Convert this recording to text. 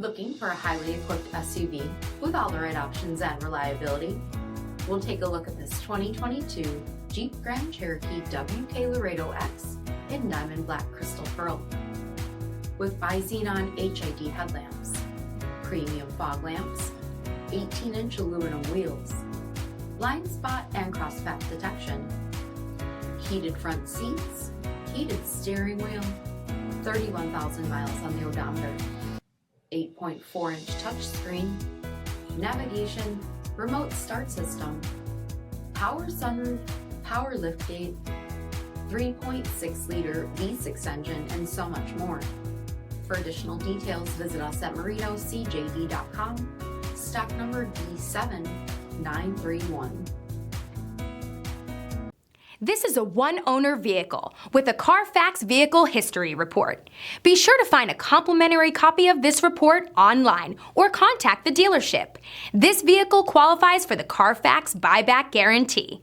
Looking for a highly equipped SUV with all the right options and reliability? We'll take a look at this 2022 Jeep Grand Cherokee WK Laredo X in Diamond Black Crystal Pearl. With bi-xenon HID headlamps, premium fog lamps, 18-inch aluminum wheels, blind spot and crosspath detection, heated front seats, heated steering wheel, 31,000 miles on the odometer, 8.4-inch touchscreen, navigation, remote start system, power sunroof, power liftgate, 3.6-liter V6 engine, and so much more. For additional details, visit us at marinocjd.com, stock number D7931. This is a one-owner vehicle with a CARFAX Vehicle History Report. Be sure to find a complimentary copy of this report online or contact the dealership. This vehicle qualifies for the CARFAX Buyback Guarantee.